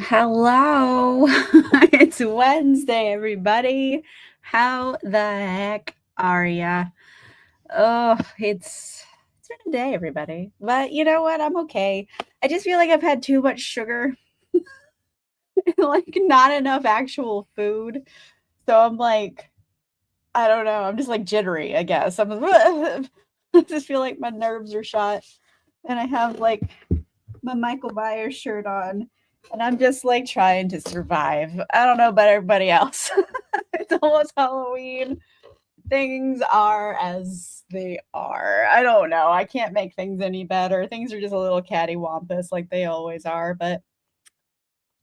Hello. It's Wednesday, everybody. How the heck are ya? Oh, it's been a day, everybody. But you know what? I'm okay. I just feel like I've had too much sugar, like not enough actual food. So I'm like, I don't know. I'm just like jittery, I guess. I just feel like my nerves are shot. And I have like my Michael Myers shirt on, and I'm just like trying to survive. I don't know about everybody else. It's almost Halloween. Things are as they are. I don't know. I can't make things any better. Things are just a little cattywampus like they always are, but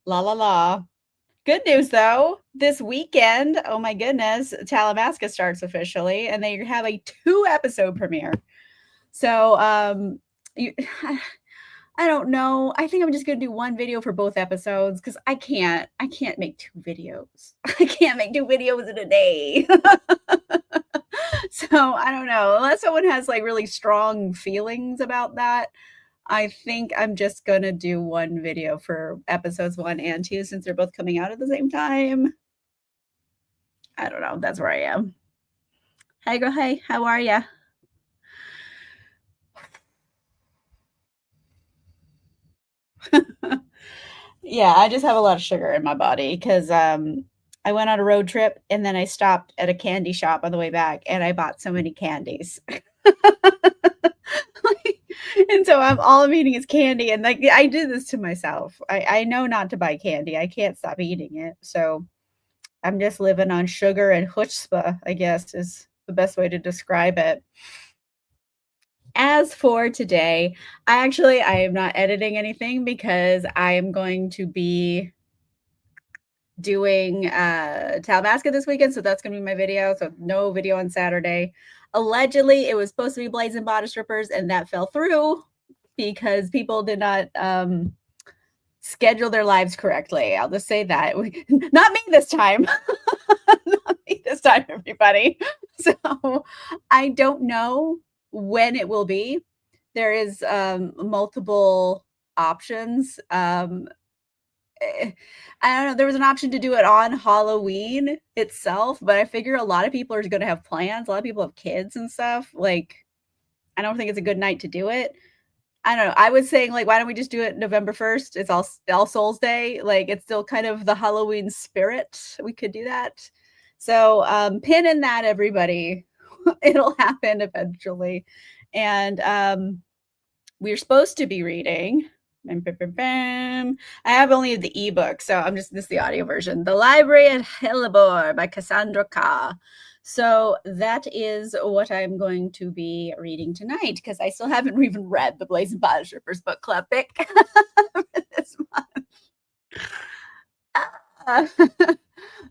la la la. Good news though, this weekend, oh my goodness, Talamasca starts officially and they have a 2 episode premiere. So you I don't know. I think I'm just gonna do one video for both episodes because I can't make 2 videos. I can't make 2 videos in a day. So I don't know. Unless someone has like really strong feelings about that, I think I'm just gonna do one video for episodes 1 and 2 since they're both coming out at the same time. I don't know. That's where I am. Hey girl, hey, how are ya? Yeah, I just have a lot of sugar in my body because I went on a road trip and then I stopped at a candy shop on the way back and I bought so many candies. Like, and so all I'm eating is candy. And like I did this to myself. I know not to buy candy. I can't stop eating it. So I'm just living on sugar and chutzpah, I guess is the best way to describe it. As for today, I am not editing anything because I am going to be doing Talamasca this weekend, so that's gonna be my video. So no video on Saturday. Allegedly, it was supposed to be Blades and Bodice Strippers, and that fell through because people did not schedule their lives correctly. I'll just say that. Not me this time. Not me this time, everybody. So I don't know when it will be. There is multiple options. I don't know. There was an option to do it on Halloween itself, but I figure a lot of people are going to have plans. A lot of people have kids and stuff. Like, I don't think it's a good night to do it. I don't know. I was saying, like, why don't we just do it November 1st? It's All Souls Day. Like, it's still kind of the Halloween spirit. We could do that. So, pin in that, everybody. It'll happen eventually. And we're supposed to be reading. Bam, bam, bam, bam. I have only the ebook, so this is the audio version. The Library at Hellebore by Cassandra Kah. So that is what I'm going to be reading tonight because I still haven't even read the Blaze and Bodice Strippers book club pick for this month. But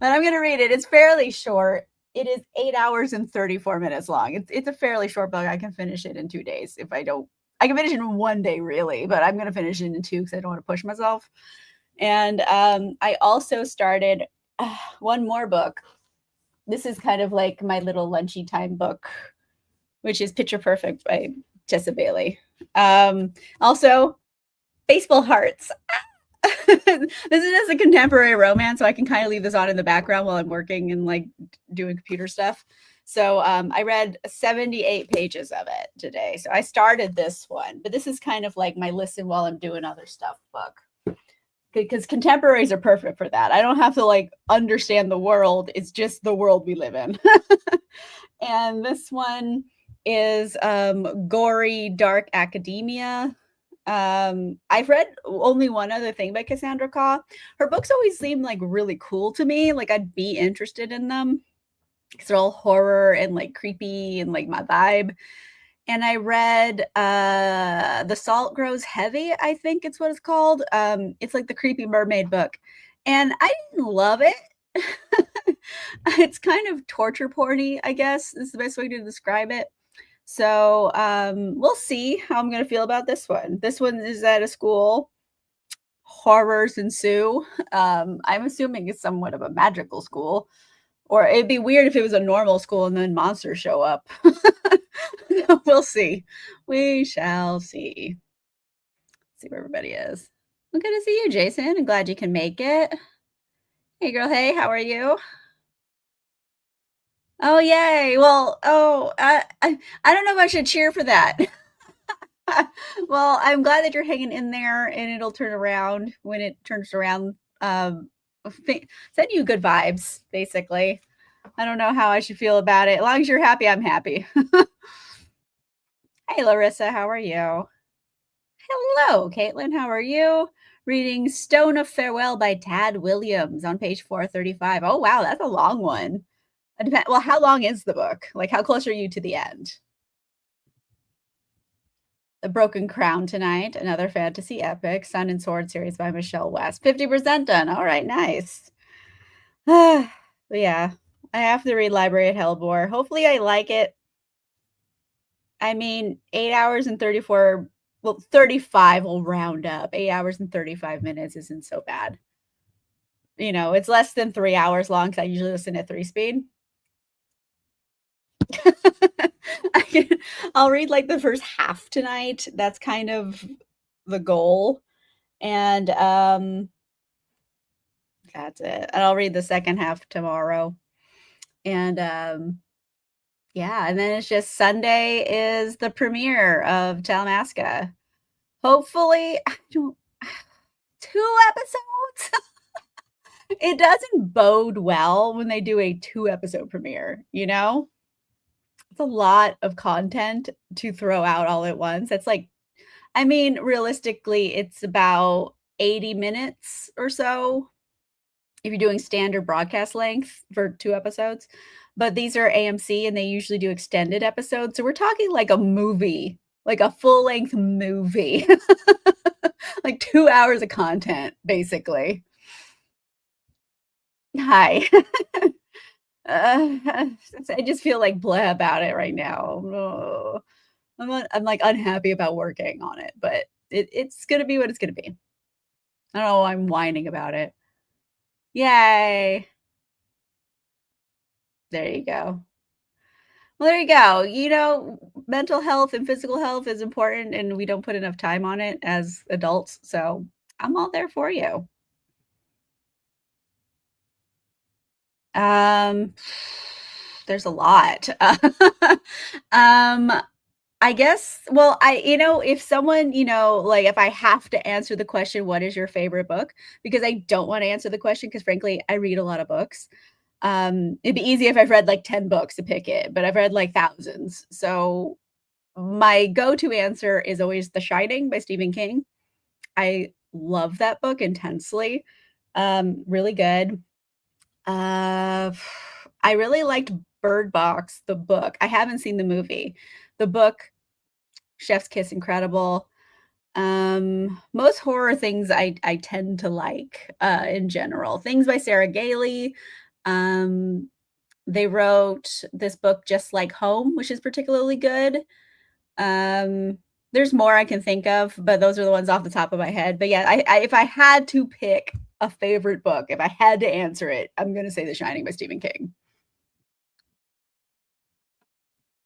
I'm going to read it. It's fairly short. It is 8 hours and 34 minutes long. It's a fairly short book. I can finish it in 2 days if I don't. I can finish it in one day, really, but I'm going to finish it in two because I don't want to push myself. And I also started one more book. This is kind of like my little lunchy time book, which is Picture Perfect by Tessa Bailey. Also, Baseball Hearts. This is just a contemporary romance, so I can kind of leave this on in the background while I'm working and like doing computer stuff. So I read 78 pages of it today. So I started this one, but this is kind of like my listen while I'm doing other stuff book. Because contemporaries are perfect for that. I don't have to like understand the world. It's just the world we live in. And this one is Gory Dark Academia. I've read only one other thing by Cassandra Kah. Her books always seem like really cool to me. Like I'd be interested in them because they're all horror and like creepy and like my vibe. And I read The Salt Grows Heavy, I think it's what it's called. It's like the creepy mermaid book. And I didn't love it. It's kind of torture porny, I guess is the best way to describe it. So we'll see how I'm gonna feel about this one. This one is at a school. Horrors ensue. I'm assuming it's somewhat of a magical school, or it'd be weird if it was a normal school and then monsters show up. We'll see. We shall see. See where everybody is. Well, good to see you, Jason. I'm glad you can make it. Hey, girl. Hey, how are you? Oh, yay. Well, I don't know if I should cheer for that. Well, I'm glad that you're hanging in there and it'll turn around when it turns around. Send you good vibes, basically. I don't know how I should feel about it. As long as you're happy, I'm happy. Hey, Larissa, how are you? Hello, Caitlin, how are you? Reading Stone of Farewell by Tad Williams on page 435. Oh, wow, that's a long one. Well, how long is the book? Like, how close are you to the end? The Broken Crown tonight, another fantasy epic, Sun and Sword series by Michelle West. 50% done. All right, nice. But yeah, I have to read Library at Hellbore. Hopefully, I like it. I mean, 8 hours and 34, well, 35 will round up. 8 hours and 35 minutes isn't so bad. You know, it's less than 3 hours long because I usually listen at 3 speed. I'll read like the first half tonight. That's kind of the goal. And that's it. And I'll read the second half tomorrow. And yeah, and then it's just Sunday is the premiere of Talamasca. Hopefully, I don't 2 episodes. It doesn't bode well when they do a 2-episode premiere, you know? It's a lot of content to throw out all at once. It's like I mean, realistically, it's about 80 minutes or so if you're doing standard broadcast length for 2 episodes, but these are AMC and they usually do extended episodes, so we're talking like a movie, like a full-length movie. Like 2 hours of content, basically. Hi. I just feel like blah about it right now. Ugh. I'm, like, unhappy about working on it, but it's gonna be what it's gonna be. I don't know why I'm whining about it. Yay. There you go. Well, there you go. You know, mental health and physical health is important, and we don't put enough time on it as adults, so I'm all there for you. Um, there's a lot. Um, I guess well, if someone, like, if I have to answer the question, "What is your favorite book?" Because I don't wanna answer the question because frankly, I read a lot of books. It'd be easy if I've read, like, 10 books to pick it, but I've read, like, thousands. So, my go-to answer is always The Shining by Stephen King. I love that book intensely. Really good. Uh, I really liked Bird Box, the book. I haven't seen the movie. The book, Chef's Kiss, incredible. Most horror things I tend to like, in general. Things by Sarah Gailey. Um, they wrote this book, Just Like Home, which is particularly good. There's more I can think of, but those are the ones off the top of my head. But yeah, I if I had to pick a favorite book, if I had to answer it, I'm gonna say The Shining by Stephen King.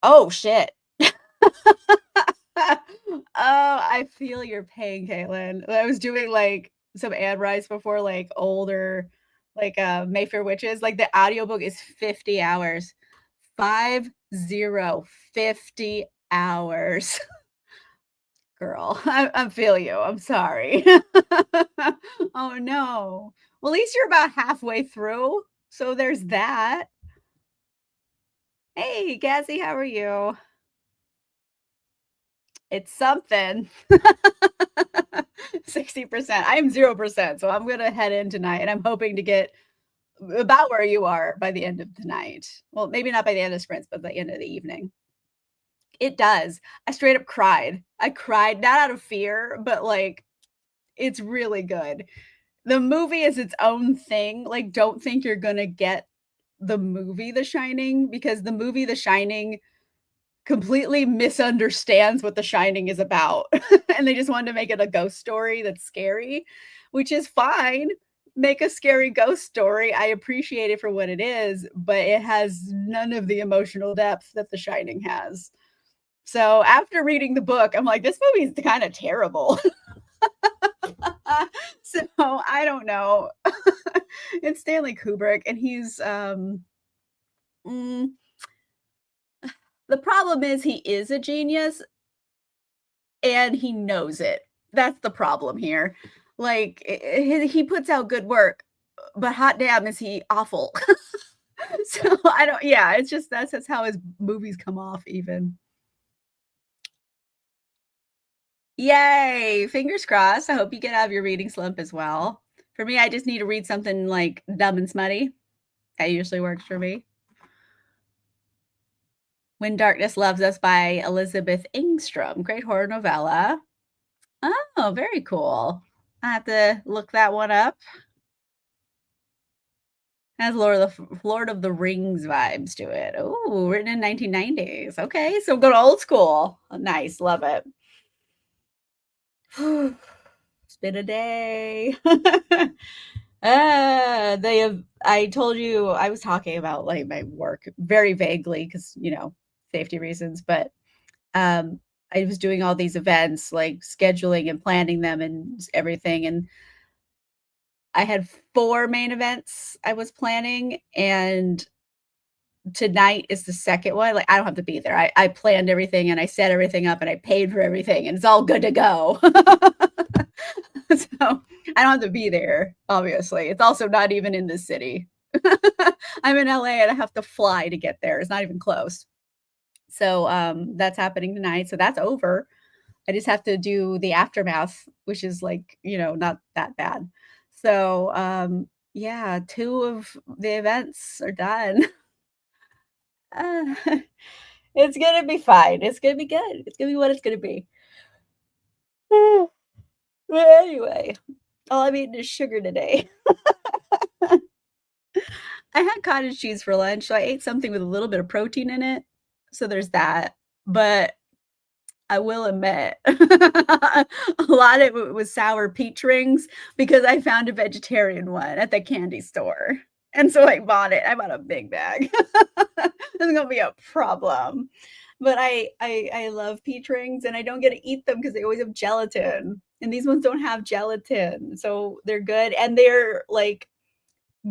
Oh, shit. Oh, I feel your pain, Caitlin. I was doing, like, some ad writes before, like, older, like, Mayfair Witches, like, the audiobook is 50 hours. 50 hours. Girl, I feel you, I'm sorry. Oh, no. Well, at least you're about halfway through, so there's that. Hey, Cassie, how are you? It's something. 60%. I am 0%, so I'm gonna head in tonight, and I'm hoping to get about where you are by the end of the night. Well, maybe not by the end of sprints, but by the end of the evening. It does. I straight up cried. I cried, not out of fear, but, like, it's really good. The movie is its own thing, like, don't think you're gonna get the movie The Shining, because the movie The Shining completely misunderstands what The Shining is about, and they just wanted to make it a ghost story that's scary, which is fine. Make a scary ghost story, I appreciate it for what it is, but it has none of the emotional depth that The Shining has. So, after reading the book, I'm like, "This movie is kinda terrible." I don't know. It's Stanley Kubrick, and mm, the problem is he is a genius, and he knows it. That's the problem here. Like, he puts out good work, but hot damn is he awful. So, I don't yeah, it's just that's how his movies come off even. Yay, fingers crossed. I hope you get out of your reading slump as well. For me, I just need to read something, like, dumb and smutty. That usually works for me. When Darkness Loves Us by Elizabeth Engstrom, great horror novella. Oh, very cool. I have to look that one up. Has Lord of the Rings vibes to it. Ooh, written in 1990s. Okay, so go to old school. Oh, nice, love it. It's been a day. They have I told you I was talking about, like, my work very vaguely because safety reasons, but, um, I was doing all these events, like, scheduling and planning them and everything, and I had 4 main events I was planning, and tonight is the second one. Like, I don't have to be there. I planned everything, and I set everything up, and I paid for everything, and it's all good to go. So, I don't have to be there, obviously. It's also not even in this city. I'm in LA, and I have to fly to get there. It's not even close. So, that's happening tonight, so that's over. I just have to do the aftermath, which is, like, not that bad. So, yeah, 2 of the events are done. Uh, it's gonna be fine. It's gonna be good. It's gonna be what it's gonna be. But anyway, all I'm eating is sugar today. I had cottage cheese for lunch, so I ate something with a little bit of protein in it. So there's that. But I will admit, a lot of it was sour peach rings because I found a vegetarian one at the candy store. And so I bought it. I bought a big bag. It's gonna be a problem. But I love peach rings and I don't get to eat them because they always have gelatin. And these ones don't have gelatin. So they're good. And they're like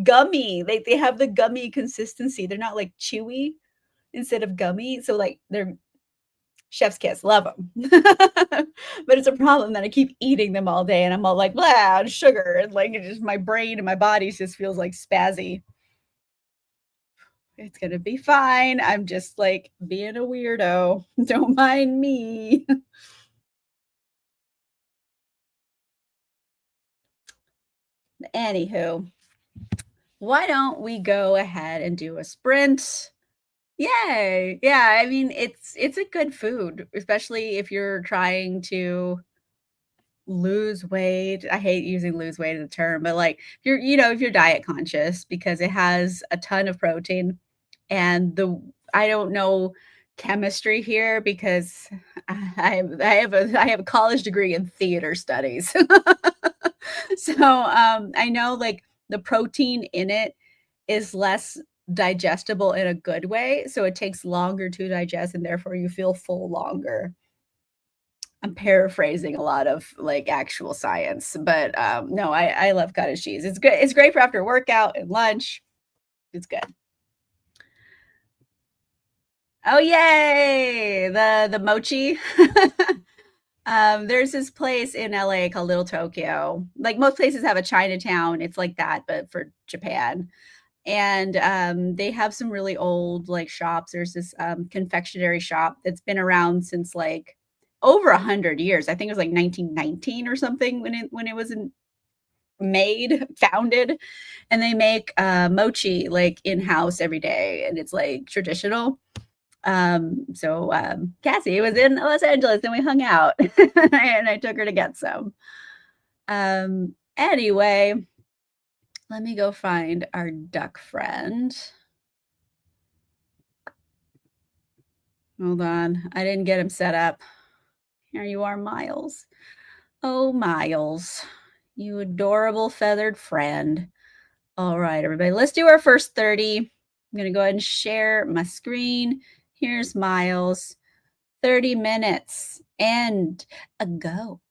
gummy. They have the gummy consistency. They're not like chewy instead of gummy. So like they're chef's kiss, love them. But it's a problem that I keep eating them all day and I'm all like, "Blah, sugar," and, like, it just my brain and my body just feels, like, spazzy. It's gonna be fine, I'm just, like, being a weirdo. Don't mind me. Anywho, why don't we go ahead and do a sprint? Yay! Yeah, I mean, it's a good food, especially if you're trying to lose weight. I hate using lose weight as a term, but like if you're diet conscious because it has a ton of protein and I don't know chemistry here because I have a college degree in theater studies. So I know like the protein in it is less digestible in a good way. So it takes longer to digest and therefore you feel full longer. I'm paraphrasing a lot of, like, actual science, but, no, I love cottage cheese. It's good it's great for after workout and lunch. It's good. Oh, yay! The mochi. There's this place in LA called Little Tokyo. Like, most places have a Chinatown, it's like that, but for Japan, and, they have some really old, like, shops. There's this, confectionery shop that's been around since, like, over 100 years. I think it was, like, 1919 or something when it was founded, and they make, mochi, like, in-house every day, and it's, like, traditional. Cassie was in Los Angeles, and we hung out, and I took her to get some. Anyway, let me go find our duck friend. Hold on. I didn't get him set up. Here you are, Miles. Oh, Miles, you adorable feathered friend. All right, everybody, let's do our first 30. I'm going to go ahead and share my screen. Here's Miles. 30 minutes and a go.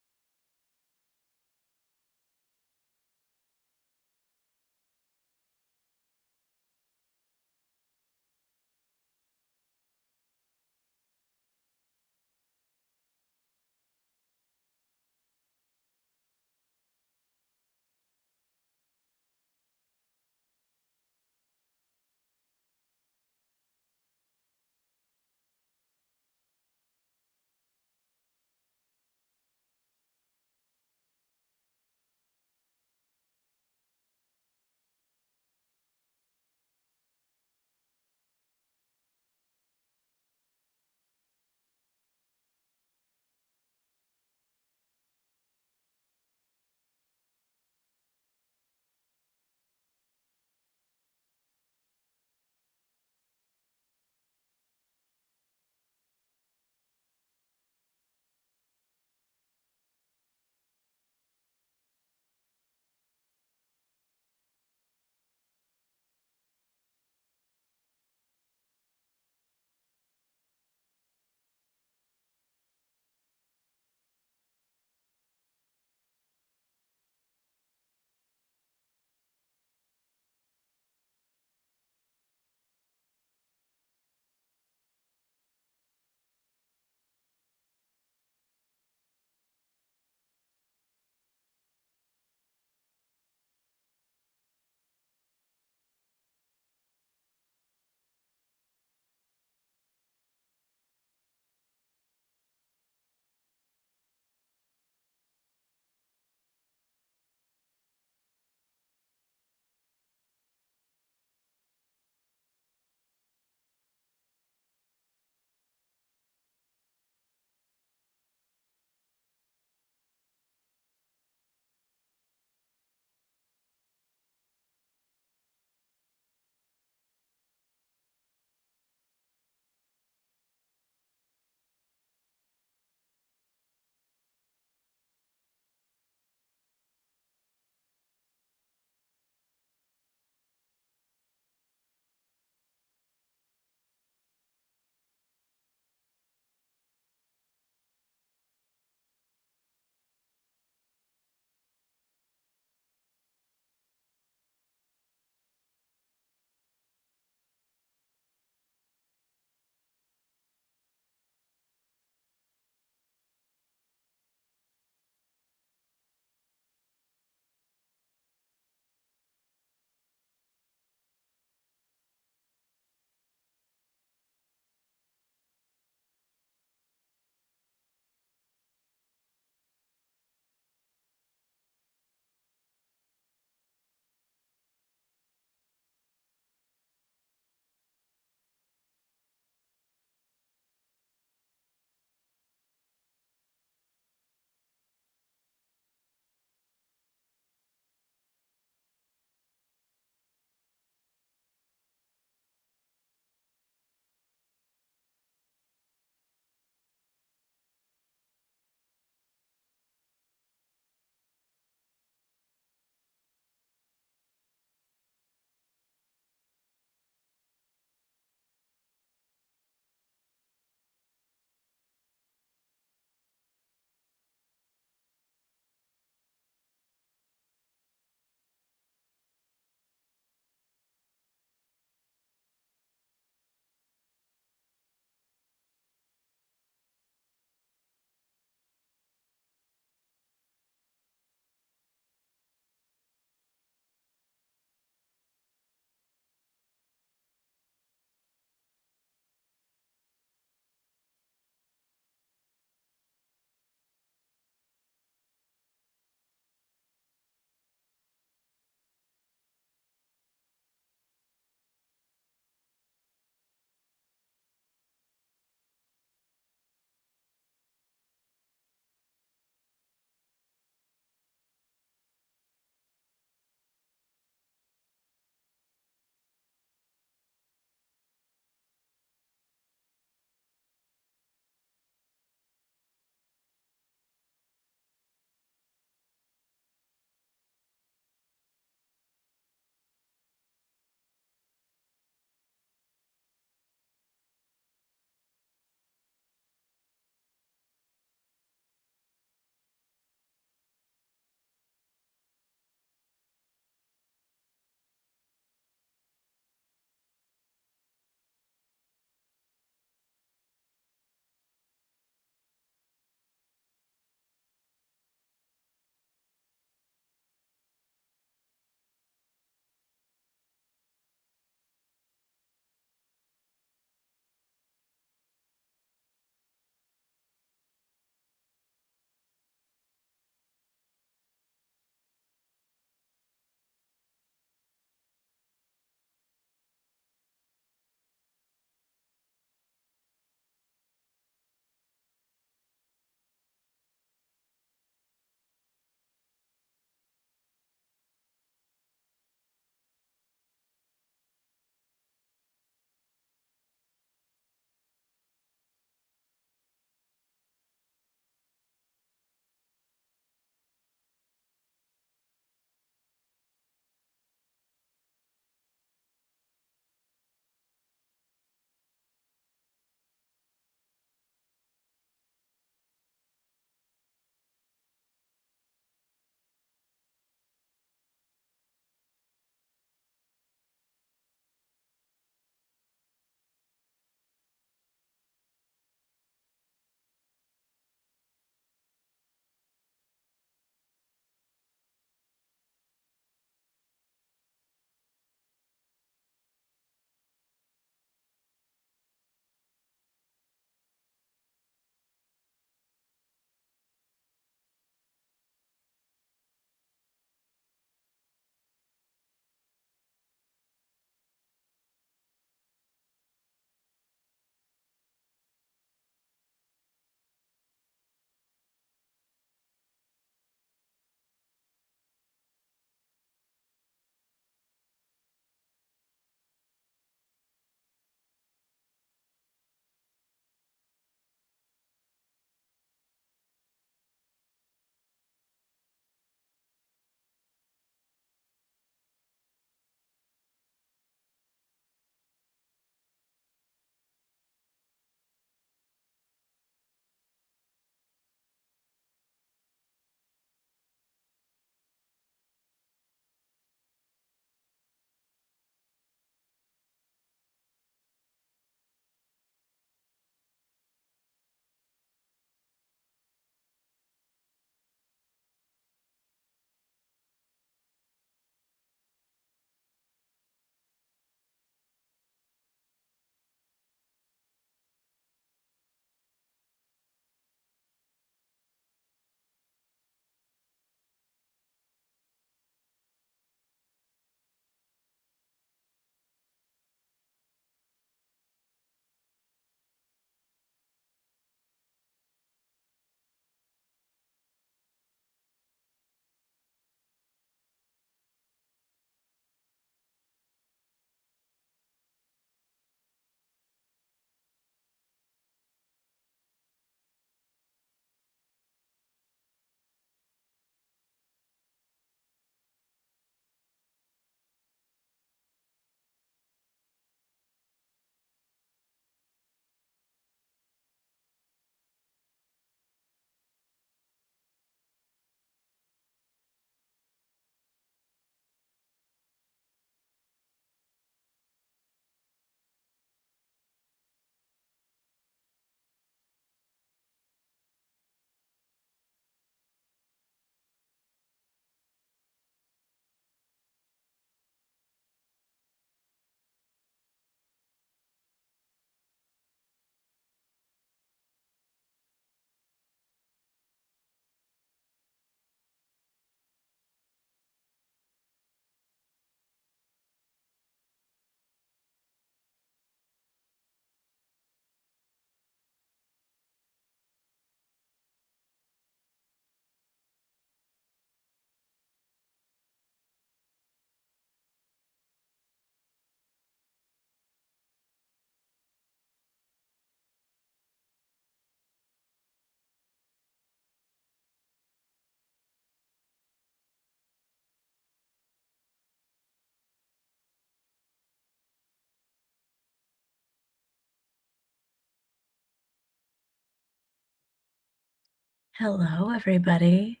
Hello, everybody.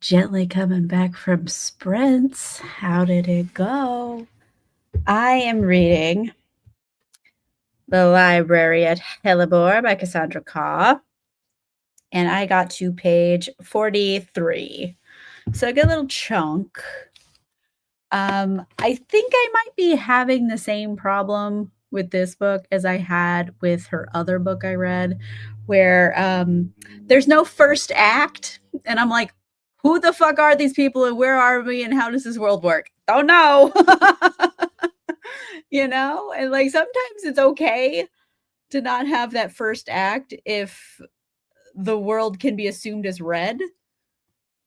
Gently coming back from sprints. How did it go? I am reading The Library at Hellebore by Cassandra Khaw, and I got to page 43. So a good little chunk. I think I might be having the same problem with this book as I had with her other book I read, where there's no first act, and I'm like, who the fuck are these people and where are we and how does this world work? Don't know. You know, and like sometimes it's okay to not have that first act if the world can be assumed as read.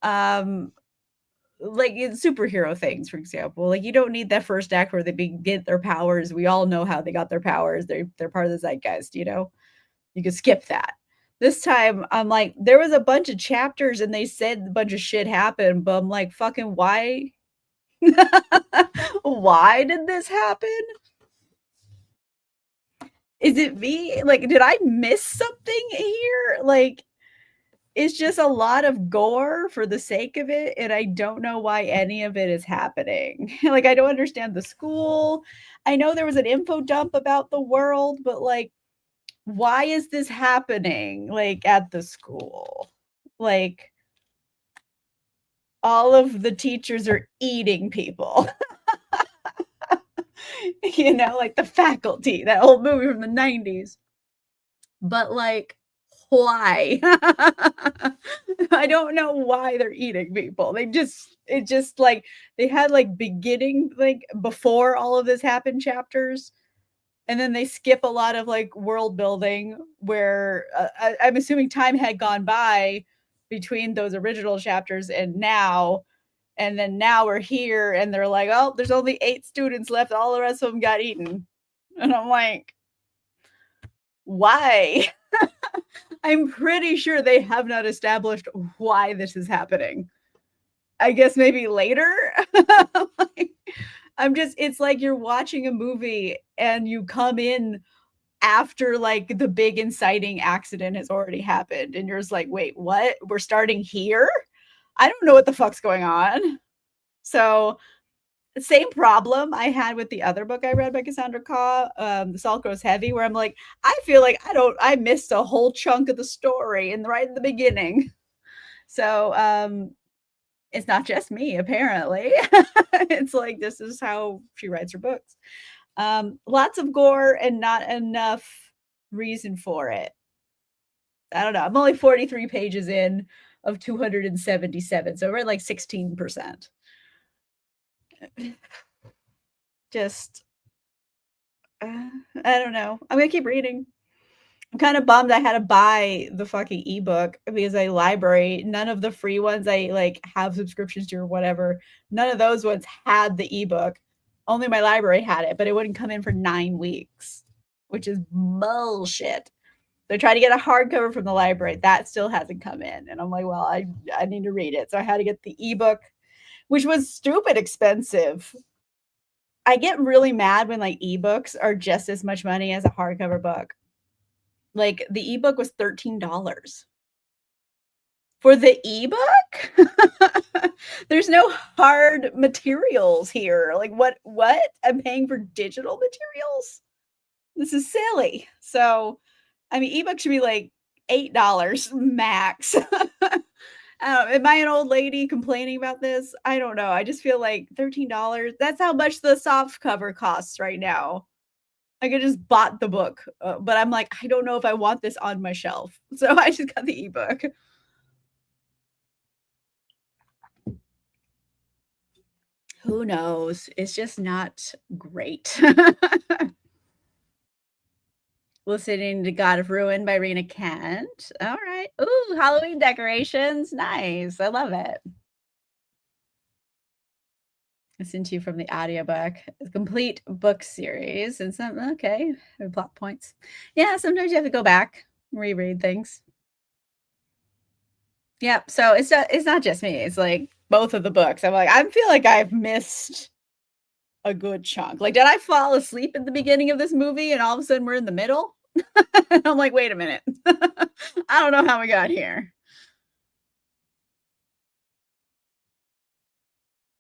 Um, like in superhero things, for example, like you don't need that first act where get their powers. We all know how they got their powers. They're part of the zeitgeist, you know. You could skip that. This time, I'm like, there was a bunch of chapters and they said a bunch of shit happened, but I'm like, fucking why? Why did this happen? Is it me? Like, did I miss something here? Like, it's just a lot of gore for the sake of it, and I don't know why any of it is happening. Like, I don't understand the school. I know there was an info dump about the world, but, like, why is this happening, like, at the school? Like, all of the teachers are eating people. You know, like the faculty, that old movie from the 90s. But, like, why? I don't know why they're eating people. It just like they had like beginning, like before all of this happened chapters, and then they skip a lot of like world building where I'm assuming time had gone by between those original chapters and now. And then now we're here and they're like, oh, there's only 8 students left. All the rest of them got eaten. And I'm like, why? I'm pretty sure they have not established why this is happening. I guess maybe later. Like, it's like you're watching a movie and you come in after like the big inciting accident has already happened and you're just like, wait, what? We're starting here? I don't know what the fuck's going on. So same problem I had with the other book I read by Cassandra Khaw, The Salt Grows Heavy, where I'm like, I feel like I missed a whole chunk of the story and right in the beginning. So it's not just me, apparently. It's like this is how she writes her books. Lots of gore and not enough reason for it. I don't know. I'm only 43 pages in of 277, so we're at like 16%. Just I don't know. I'm gonna keep reading. I'm kind of bummed I had to buy the fucking ebook because I library, none of the free ones I like have subscriptions to or whatever. None of those ones had the ebook. Only my library had it, but it wouldn't come in for 9 weeks, which is bullshit. They tried to get a hardcover from the library. That still hasn't come in. And I'm like, well, I need to read it. So I had to get the ebook, which was stupid expensive. I get really mad when like ebooks are just as much money as a hardcover book. Like the ebook was $13 for the ebook. There's no hard materials here. Like what? I'm paying for digital materials? This is silly. So, I mean, ebook should be like $8 max. Am I an old lady complaining about this? I don't know. I just feel like $13. That's how much the soft cover costs right now. I could just bought the book, but I'm like, I don't know if I want this on my shelf. So I just got the ebook. Who knows? It's just not great. Listening to God of Ruin by Rena Kent. All right. Ooh, Halloween decorations. Nice. I love it. Listen to you from the audiobook. A complete book series and some okay, plot points. Yeah, sometimes you have to go back, reread things. Yep. So it's not just me. It's like both of the books. I'm like, I feel like I've missed a good chunk. Like, did I fall asleep at the beginning of this movie and all of a sudden we're in the middle? I'm like, wait a minute. I don't know how we got here.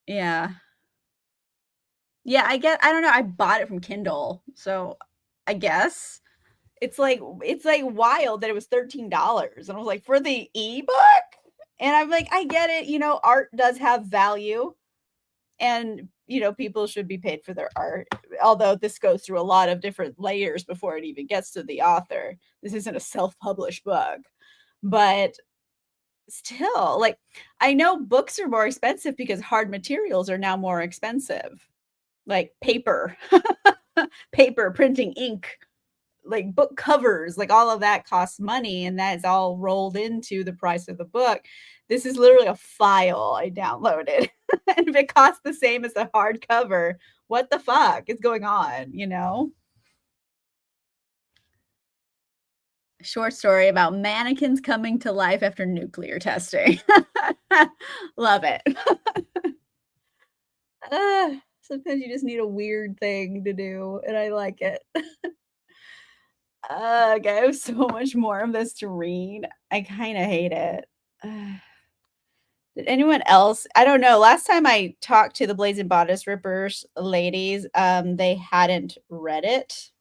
Yeah. Yeah, I don't know, I bought it from Kindle, so I guess. It's like wild that it was $13, and I was like, "For the ebook?" And I'm like, "I get it, art does have value, and, people should be paid for their art." Although this goes through a lot of different layers before it even gets to the author. This isn't a self-published book, but still, like, I know books are more expensive because hard materials are now more expensive, like paper, paper, printing ink, like book covers, like all of that costs money and that is all rolled into the price of the book. This is literally a file I downloaded. And if it costs the same as the hardcover, what the fuck is going on? Short story about mannequins coming to life after nuclear testing. Love it. Sometimes you just need a weird thing to do, and I like it. Ugh, I have so much more of this to read. I kinda hate it. Ugh. Did anyone else I don't know, last time I talked to the Blazing Bodice Rippers ladies, they hadn't read it.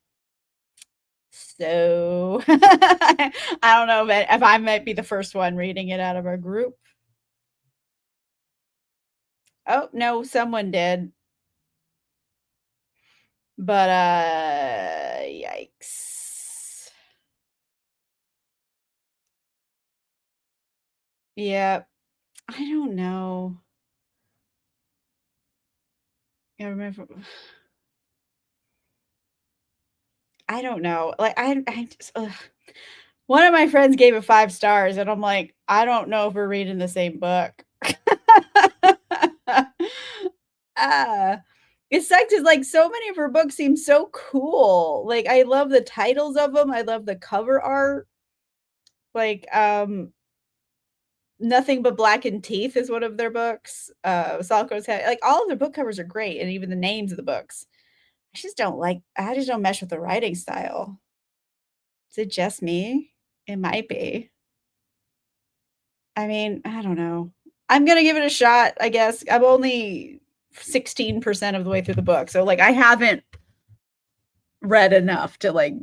So, I don't know if I might be the first one reading it out of our group. Oh, no, someone did, but, yikes. Yeah, I don't know. I remember I don't know. Like, I just ugh. One of my friends gave it 5 stars, and I'm like, "I don't know if we're reading the same book." Ah, it sucks 'cause, like, so many of her books seem so cool. Like, I love the titles of them, I love the cover art. Like, Nothing But Blackened Teeth is one of their books. Salko's Head like, all of their book covers are great, and even the names of the books. I just don't mesh with the writing style. Is it just me? It might be. I mean, I don't know. I'm gonna give it a shot, I guess. I'm only 16% of the way through the book, so, like, I haven't read enough to, like,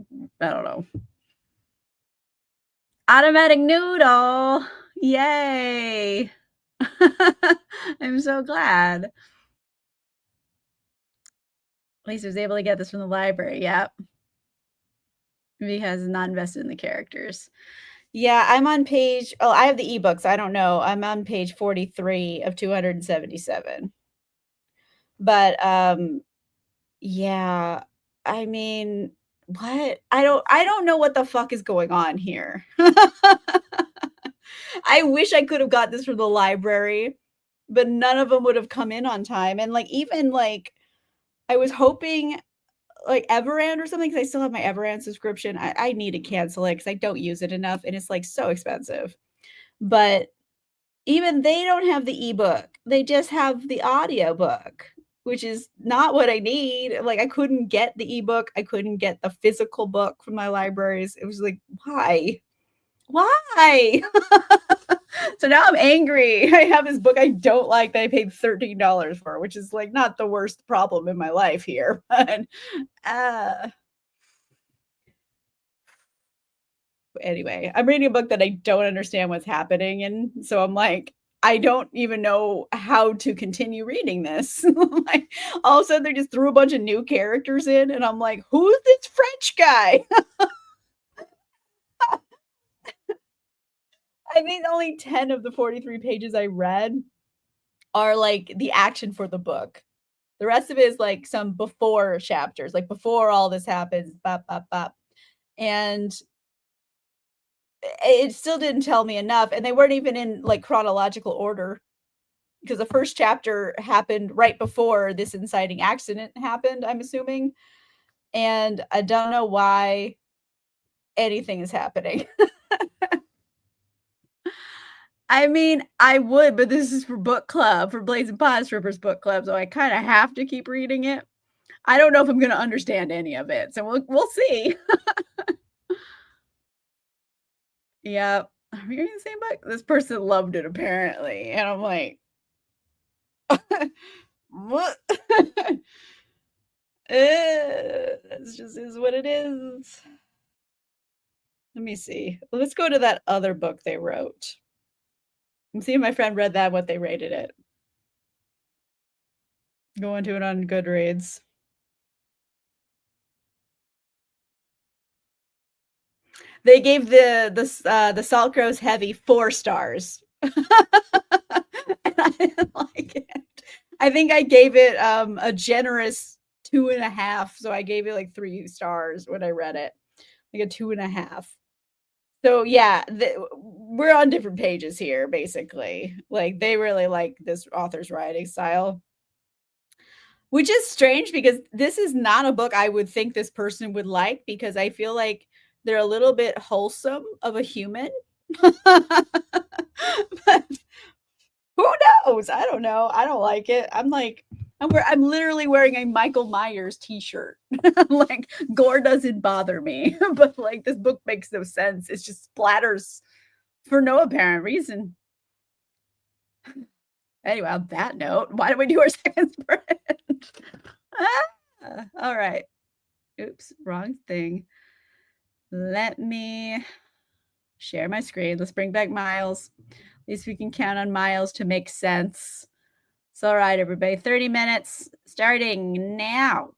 I don't know. Automatic noodle. Yay. I'm so glad. At least I was able to get this from the library, yep, because I'm not invested in the characters. Yeah, I'm on page oh, I have the ebooks, I don't know. I'm on page 43 of 277. But, yeah, I mean, what? I don't know what the fuck is going on here. I wish I could have got this from the library, but none of them would have come in on time, and, like, even, like, I was hoping, like, Everand or something, because I still have my Everand subscription. I need to cancel it because I don't use it enough, and it's, like, so expensive. But even they don't have the ebook. They just have the audiobook, which is not what I need. Like, I couldn't get the ebook. I couldn't get the physical book from my libraries. It was like, "Why? Why?" So now I'm angry. I have this book I don't like that I paid $13 for, which is, like, not the worst problem in my life here, but, uh anyway, I'm reading a book that I don't understand what's happening in, so I'm like, I don't even know how to continue reading this. Like, all of a sudden, they just threw a bunch of new characters in, and I'm like, "Who's this French guy?" I think only 10 of the 43 pages I read are, like, the action for the book. The rest of it is, like, some before chapters, like, before all this happens, bop, bop, bop, and it still didn't tell me enough, and they weren't even in, like, chronological order. Because the first chapter happened right before this inciting accident happened, I'm assuming, and I don't know why anything is happening. I mean, I would, but this is for book club, for Blazing Pod Strippers book club, so I kinda have to keep reading it. I don't know if I'm gonna understand any of it, so we'll see. Yep. Are we reading the same book? This person loved it apparently, and I'm like, What? That's just is what it is. Let me see. Let's go to that other book they wrote and see if my friend read that, what they rated it. Go into it on Goodreads. They gave the Salt Grows Heavy 4 stars. And I didn't like it. I think I gave it, a generous 2.5, so I gave it, like, 3 stars when I read it, like a 2.5. So, yeah, we're on different pages here, basically. Like, they really like this author's writing style, which is strange because this is not a book I would think this person would like because I feel like they're a little bit wholesome of a human. But who knows? I don't know. I don't like it. I'm literally wearing a Michael Myers t-shirt. Like gore doesn't bother me, but like this book makes no sense. It's just splatters for no apparent reason. Anyway, on that note, why don't we do our second spread? All right. Oops, wrong thing. Let me share my screen. Let's bring back Miles. At least we can count on Miles to make sense. It's all right, everybody. 30 minutes starting now.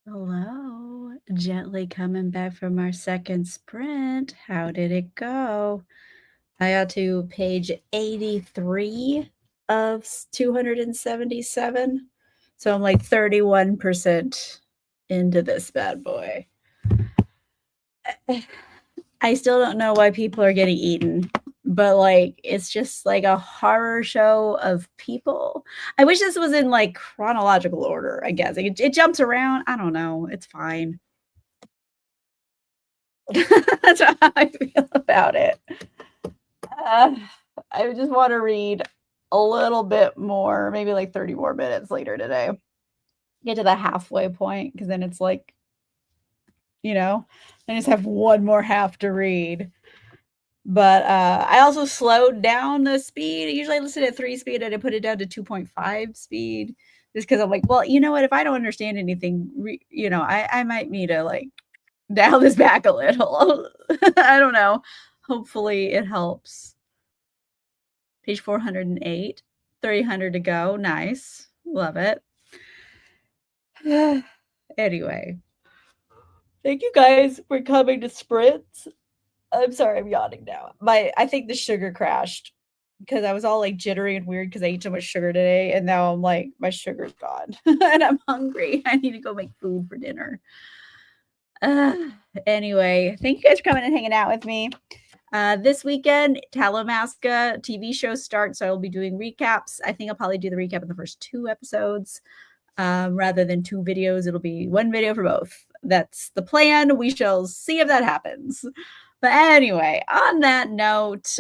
Hello. Gently coming back from our second sprint. How did it go? I got to page 83 of 277. So I'm like 31% into this bad boy. I still don't know why people are getting eaten, but like it's just like a horror show of people. I wish this was in like chronological order, I guess. It jumps around. I don't know. It's fine. That's how I feel about it. Uh, I just want to read a little bit more, maybe like 30 more minutes later today. Get to the halfway point because then it's like, I just have one more half to read. But I also slowed down the speed. Usually I listen at 3 speed and I put it down to 2.5 speed just because I'm like, well, you know what? If I don't understand anything, I might need to like dial this back a little. I don't know. Hopefully it helps. Page 408, 300 to go. Nice. Love it. Anyway, thank you guys for coming to Sprints. I'm sorry, I'm yawning now. I think the sugar crashed because I was all like jittery and weird because I ate so much sugar today, and now I'm like, my sugar's gone and I'm hungry. I need to go make food for dinner. Uh, anyway, thank you guys for coming and hanging out with me. This weekend, Talamasca TV show starts, so I'll be doing recaps. I think I'll probably do the recap in the first 2 episodes. Rather than 2 videos, it'll be 1 video for both. That's the plan. We shall see if that happens. But anyway, on that note,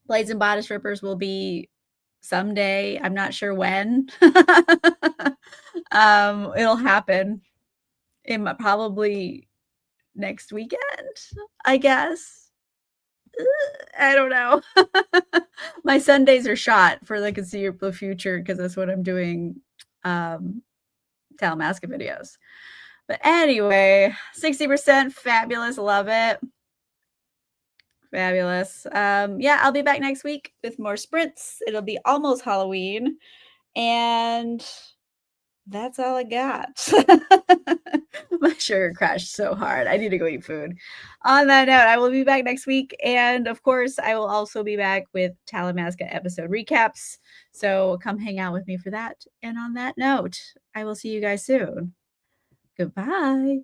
Blades and Bodice Rippers will be someday. I'm not sure when. It'll happen. Probably next weekend, I guess. I don't know. My Sundays are shot for the conceivable future because that's what I'm doing Talamasca videos. But anyway, 60% fabulous. Love it. Fabulous. Yeah, I'll be back next week with more sprints. It'll be almost Halloween. And that's all I got. My sugar crashed so hard. I need to go eat food. On that note, I will be back next week. And of course, I will also be back with Talamasca episode recaps. So come hang out with me for that. And on that note, I will see you guys soon. Goodbye.